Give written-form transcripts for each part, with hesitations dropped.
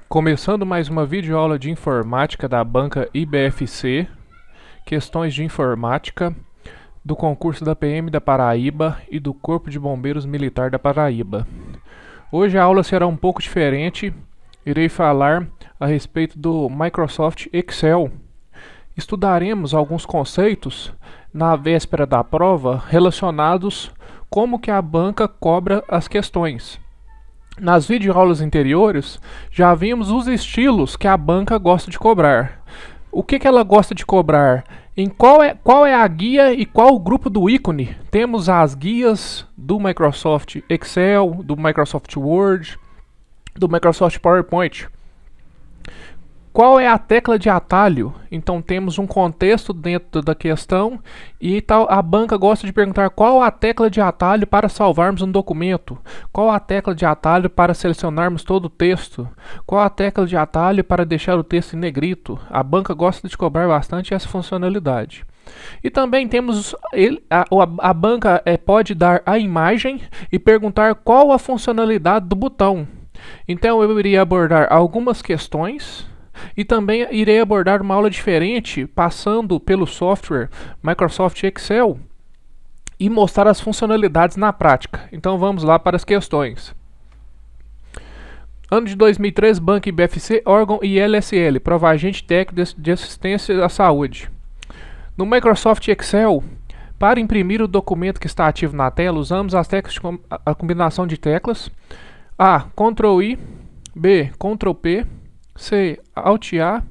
Começando mais uma videoaula de informática da banca IBFC, questões de informática do concurso da PM da Paraíba e do Corpo de Bombeiros Militar da Paraíba. Hoje a aula será um pouco diferente, irei falar a respeito do Microsoft Excel. Estudaremos alguns conceitos na véspera da prova relacionados como que a banca cobra as questões. Nas videoaulas anteriores, já vimos os estilos que a banca gosta de cobrar. O que ela gosta de cobrar? Em qual é a guia e qual o grupo do ícone? Temos as guias do Microsoft Excel, do Microsoft Word, do Microsoft PowerPoint. Qual é a tecla de atalho? Então temos um contexto dentro da questão e a banca gosta de perguntar qual a tecla de atalho para salvarmos um documento, qual a tecla de atalho para selecionarmos todo o texto, qual a tecla de atalho para deixar o texto em negrito. A banca gosta de cobrar bastante essa funcionalidade. E também temos a banca pode dar a imagem e perguntar qual a funcionalidade do botão. Então eu iria abordar algumas questões e também irei abordar uma aula diferente, passando pelo software Microsoft Excel e mostrar as funcionalidades na prática. Então vamos lá para as questões. Ano de 2003, Banco IBFC, órgão ILSL, prova agente técnico de assistência à saúde. No Microsoft Excel, para imprimir o documento que está ativo na tela, usamos as teclas a combinação de teclas A, Ctrl I, B, Ctrl P, C, Alt A,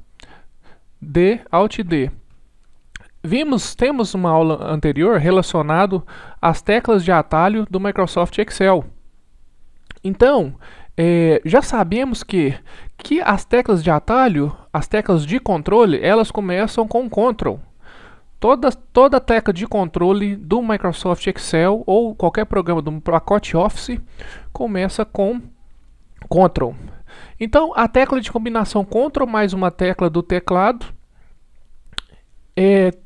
D, Alt D. Temos uma aula anterior relacionado às teclas de atalho do Microsoft Excel. Então, já sabemos que as teclas de atalho, as teclas de controle, elas começam com Ctrl. Toda tecla de controle do Microsoft Excel ou qualquer programa do pacote Office começa com Ctrl. Então, a tecla de combinação Ctrl mais uma tecla do teclado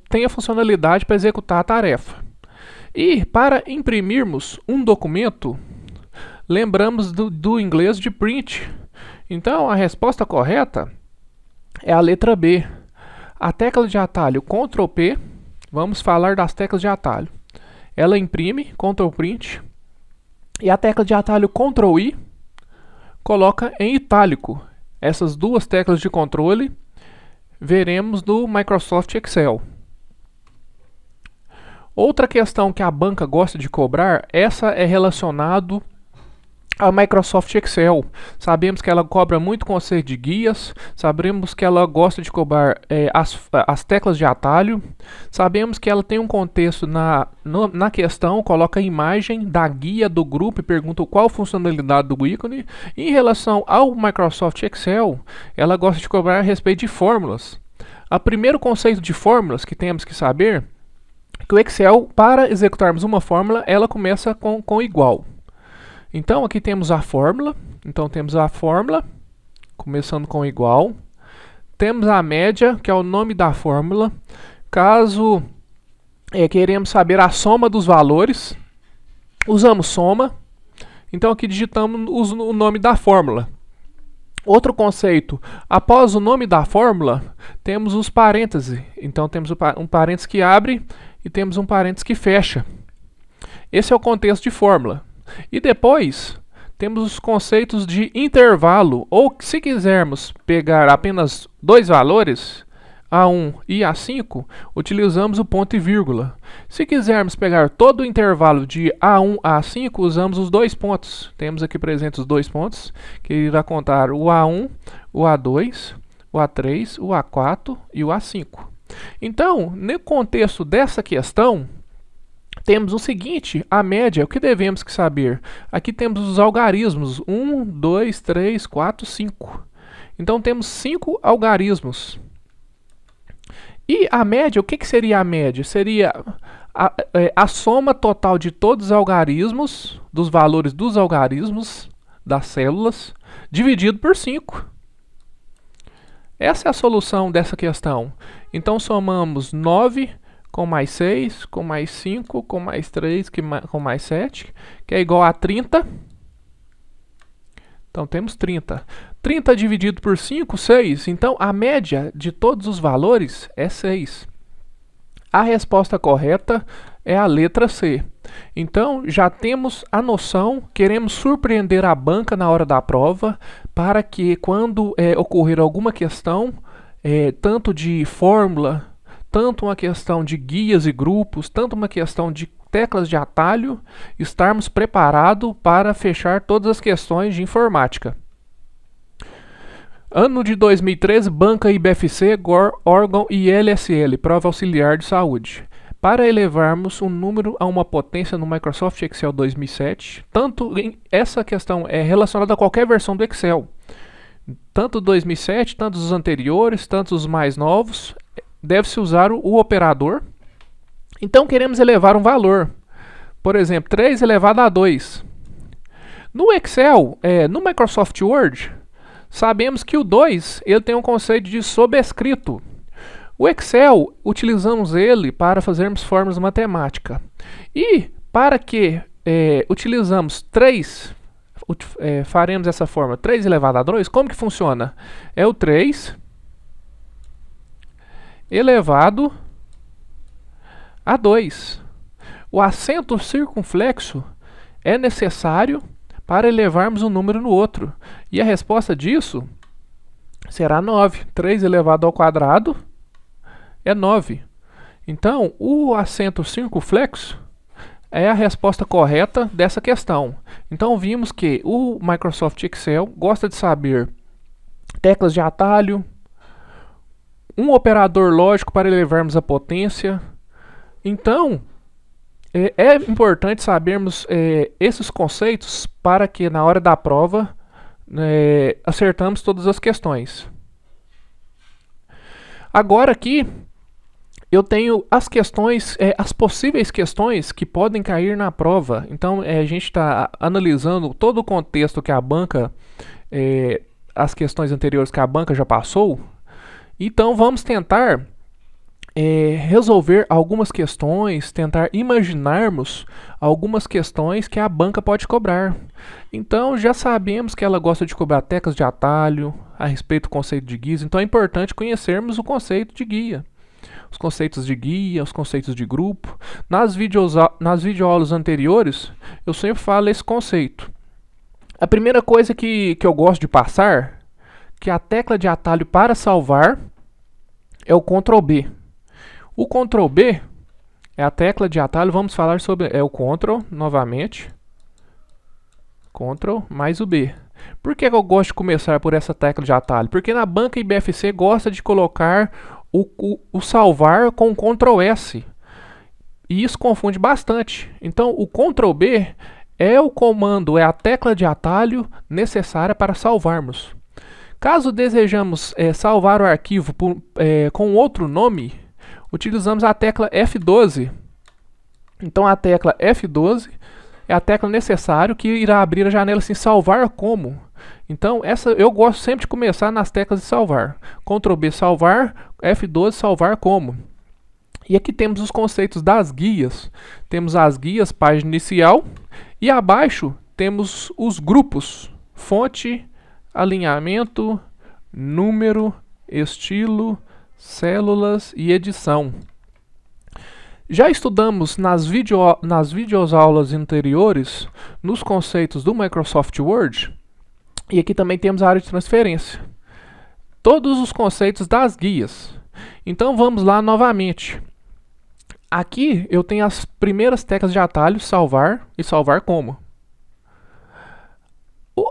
tem a funcionalidade para executar a tarefa. E para imprimirmos um documento, lembramos do inglês de print. Então, a resposta correta é a letra B. A tecla de atalho Ctrl P, vamos falar das teclas de atalho. Ela imprime, Ctrl Print, e a tecla de atalho Ctrl I coloca em itálico. Essas duas teclas de controle veremos no Microsoft Excel. Outra questão que a banca gosta de cobrar, essa é relacionado a Microsoft Excel. Sabemos que ela cobra muito conceito de guias, sabemos que ela gosta de cobrar as teclas de atalho, sabemos que ela tem um contexto na questão, coloca a imagem da guia do grupo e pergunta qual a funcionalidade do ícone. Em relação ao Microsoft Excel, ela gosta de cobrar a respeito de fórmulas. O primeiro conceito de fórmulas que temos que saber é que o Excel, para executarmos uma fórmula, ela começa com igual. Então aqui temos a fórmula, começando com igual. Temos a média, que é o nome da fórmula. Caso queremos saber a soma dos valores, usamos soma. Então aqui digitamos o nome da fórmula. Outro conceito, após o nome da fórmula, temos os parênteses. Então temos um parênteses que abre e temos um parênteses que fecha. Esse é o contexto de fórmula. E depois temos os conceitos de intervalo, ou se quisermos pegar apenas dois valores, A1 e A5, utilizamos o ponto e vírgula. Se quisermos pegar todo o intervalo de A1 a A5, usamos os dois pontos. Temos aqui presentes os dois pontos, que irá contar o A1, o A2, o A3, o A4 e o A5. Então, no contexto dessa questão, temos o seguinte, a média, o que devemos saber? Aqui temos os algarismos, 1, 2, 3, 4, 5. Então temos 5 algarismos. E a média, o que seria a média? Seria a soma total de todos os algarismos, dos valores dos algarismos, das células, dividido por 5. Essa é a solução dessa questão. Então somamos 9 com mais 6, com mais 5, com mais 3, com mais 7, que é igual a 30. Então temos 30. 30 dividido por 5, 6. Então, a média de todos os valores é 6. A resposta correta é a letra C. Então, já temos a noção, queremos surpreender a banca na hora da prova, para que quando ocorrer alguma questão, tanto de fórmula, tanto uma questão de guias e grupos, tanto uma questão de teclas de atalho, estarmos preparados para fechar todas as questões de informática. Ano de 2013, banca IBFC, órgão e LSL, prova auxiliar de saúde. Para elevarmos um número a uma potência no Microsoft Excel 2007, essa questão é relacionada a qualquer versão do Excel. Tanto 2007, tanto os anteriores, tanto os mais novos, deve-se usar o operador. Então queremos elevar um valor. Por exemplo, 3 elevado a 2. No Excel, no Microsoft Word, sabemos que o 2 ele tem um conceito de sobrescrito. O Excel, utilizamos ele para fazermos fórmulas matemáticas. E para que utilizamos 3, faremos essa fórmula 3 elevado a 2, como que funciona? É o 3 elevado a 2. O acento circunflexo é necessário para elevarmos um número no outro. E a resposta disso será 9. 3 elevado ao quadrado é 9. Então, o acento circunflexo é a resposta correta dessa questão. Então, vimos que o Microsoft Excel gosta de saber teclas de atalho, um operador lógico para elevarmos a potência. Então, é importante sabermos esses conceitos para que na hora da prova acertamos todas as questões. Agora aqui eu tenho as questões, as possíveis questões que podem cair na prova. Então a gente está analisando todo o contexto que a banca, as questões anteriores que a banca já passou. Então vamos tentar resolver algumas questões, tentar imaginarmos algumas questões que a banca pode cobrar. Então já sabemos que ela gosta de cobrar teclas de atalho, a respeito do conceito de guias. Então é importante conhecermos o conceito de guia, os conceitos de guia, os conceitos de grupo. Nas videoaulas anteriores eu sempre falo esse conceito. A primeira coisa que eu gosto de passar, que a tecla de atalho para salvar é o Ctrl B. O Ctrl B é a tecla de atalho, vamos falar sobre o Ctrl novamente. Ctrl mais o B. Por que eu gosto de começar por essa tecla de atalho? Porque na banca IBFC gosta de colocar o salvar com o Ctrl S. E isso confunde bastante. Então o Ctrl B é o comando, é a tecla de atalho necessária para salvarmos. Caso desejamos salvar o arquivo com outro nome, utilizamos a tecla F12. Então a tecla F12 é a tecla necessária que irá abrir a janela assim, salvar como. Então eu gosto sempre de começar nas teclas de salvar. Ctrl B salvar, F12 salvar como. E aqui temos os conceitos das guias. Temos as guias, página inicial, e abaixo temos os grupos, fonte, alinhamento, número, estilo, células e edição. Já estudamos nas videoaulas anteriores nos conceitos do Microsoft Word, e aqui também temos a área de transferência. Todos os conceitos das guias. Então vamos lá novamente. Aqui eu tenho as primeiras teclas de atalho, salvar e salvar como.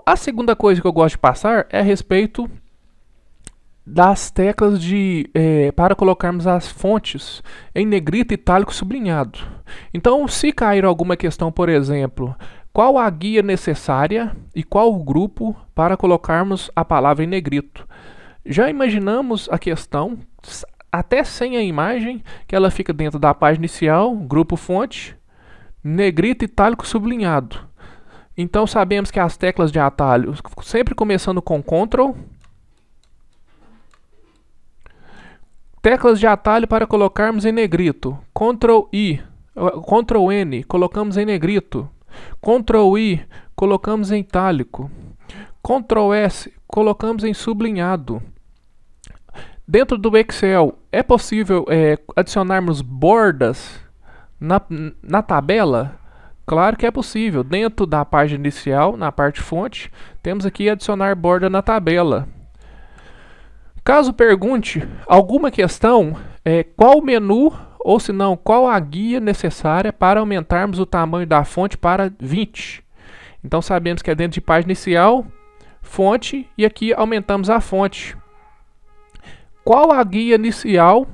A segunda coisa que eu gosto de passar é a respeito das teclas para colocarmos as fontes em negrito, itálico, sublinhado. Então, se cair alguma questão, por exemplo, qual a guia necessária e qual o grupo para colocarmos a palavra em negrito? Já imaginamos a questão, até sem a imagem, que ela fica dentro da página inicial, grupo fonte, negrito, itálico, sublinhado. Então sabemos que as teclas de atalho, sempre começando com Ctrl, teclas de atalho para colocarmos em negrito, Ctrl I, Ctrl N, colocamos em negrito, Ctrl I, colocamos em itálico, Ctrl S, colocamos em sublinhado. Dentro do Excel, é possível adicionarmos bordas na tabela? Claro que é possível. Dentro da página inicial, na parte fonte, temos aqui adicionar borda na tabela. Caso pergunte alguma questão, qual o menu, ou se não, qual a guia necessária para aumentarmos o tamanho da fonte para 20? Então sabemos que é dentro de página inicial, fonte, e aqui aumentamos a fonte. Qual a guia inicial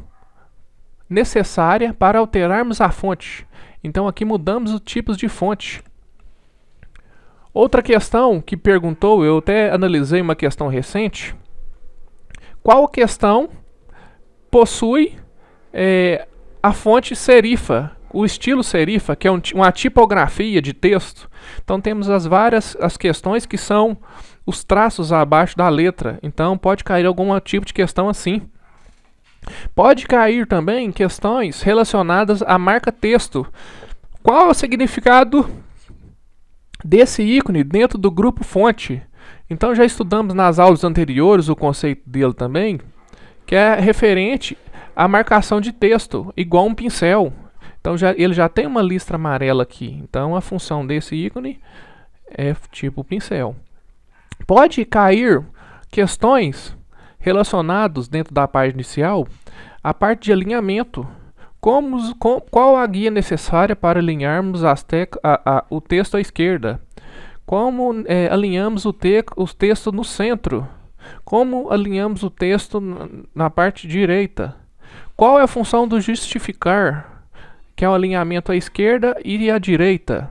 necessária para alterarmos a fonte? Então aqui mudamos os tipos de fonte. Outra questão que perguntou, eu até analisei uma questão recente. Qual questão possui a fonte serifa, o estilo serifa, que é uma tipografia de texto? Então temos as questões que são os traços abaixo da letra. Então pode cair algum tipo de questão assim. Pode cair também questões relacionadas à marca texto. Qual é o significado desse ícone dentro do grupo fonte? Então já estudamos nas aulas anteriores o conceito dele também, que é referente à marcação de texto, igual um pincel. Então ele já tem uma listra amarela aqui. Então a função desse ícone é tipo pincel. Pode cair questões relacionadas dentro da página inicial à parte de alinhamento. Qual a guia necessária para alinharmos o texto à esquerda? Como alinhamos os textos no centro? Como alinhamos o texto na parte direita? Qual é a função do justificar, que é o alinhamento à esquerda e à direita?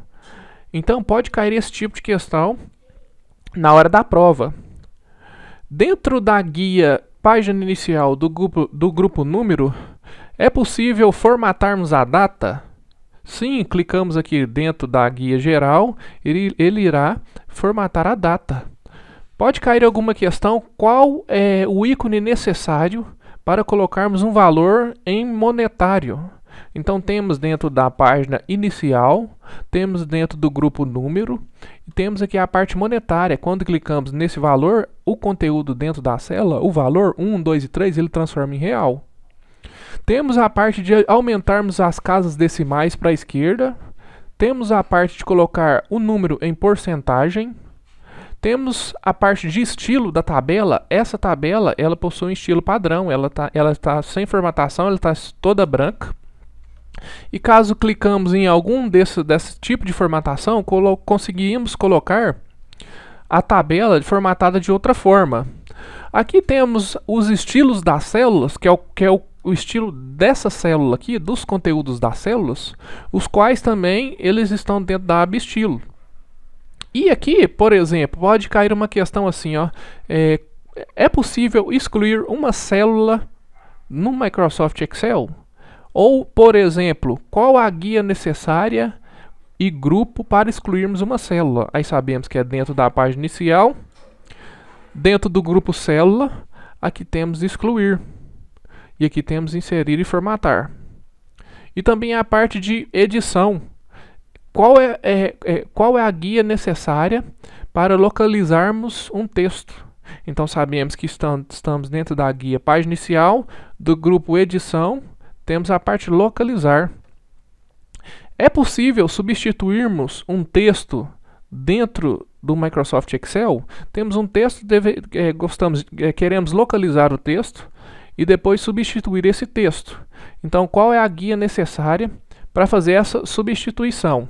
Então pode cair esse tipo de questão na hora da prova. Dentro da guia página inicial do grupo número, é possível formatarmos a data? Sim, clicamos aqui dentro da guia geral, ele irá formatar a data. Pode cair alguma questão, qual é o ícone necessário para colocarmos um valor em monetário? Então temos dentro da página inicial, temos dentro do grupo número, e temos aqui a parte monetária. Quando clicamos nesse valor, o conteúdo dentro da célula, o valor 1, 2 e 3, ele transforma em real. Temos a parte de aumentarmos as casas decimais para a esquerda. Temos a parte de colocar o número em porcentagem. Temos a parte de estilo da tabela. Essa tabela ela possui um estilo padrão. Ela está sem formatação, ela está toda branca. E caso clicamos em algum desse tipo de formatação, conseguimos colocar a tabela formatada de outra forma. Aqui temos os estilos das células, que é o estilo dessa célula aqui, dos conteúdos das células, os quais também eles estão dentro da aba estilo. E aqui, por exemplo, pode cair uma questão assim, ó, é possível excluir uma célula no Microsoft Excel? Ou, por exemplo, qual a guia necessária e grupo para excluirmos uma célula? Aí sabemos que é dentro da página inicial, dentro do grupo célula, aqui temos excluir. E aqui temos inserir e formatar. E também a parte de edição. Qual é a guia necessária para localizarmos um texto? Então sabemos que estamos dentro da guia página inicial, do grupo edição, temos a parte localizar. É possível substituirmos um texto dentro do Microsoft Excel? Temos um texto, queremos localizar o texto e depois substituir esse texto. Então, qual é a guia necessária para fazer essa substituição?